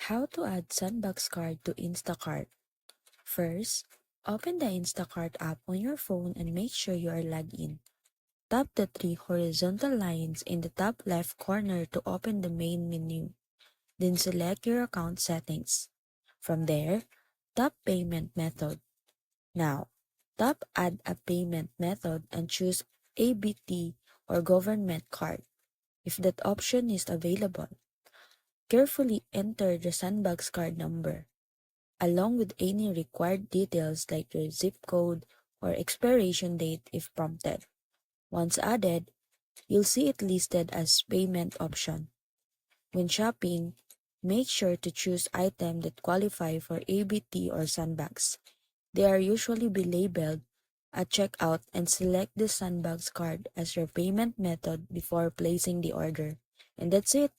How to add Sandbox card to Instacart. First, open the Instacart app on your phone and make sure you are logged in. Tap the three horizontal lines in the top left corner to open the main menu. Then select your account settings. From there, tap Payment Method. Now, tap Add a Payment Method and choose ABT or Government Card if that option is available. Carefully enter the Sandbox card number, along with any required details like your zip code or expiration date if prompted. Once added, you'll see it listed as payment option. When shopping, make sure to choose items that qualify for ABT or Sandbox. They are usually be labeled at checkout and select the Sandbox card as your payment method before placing the order. And that's it.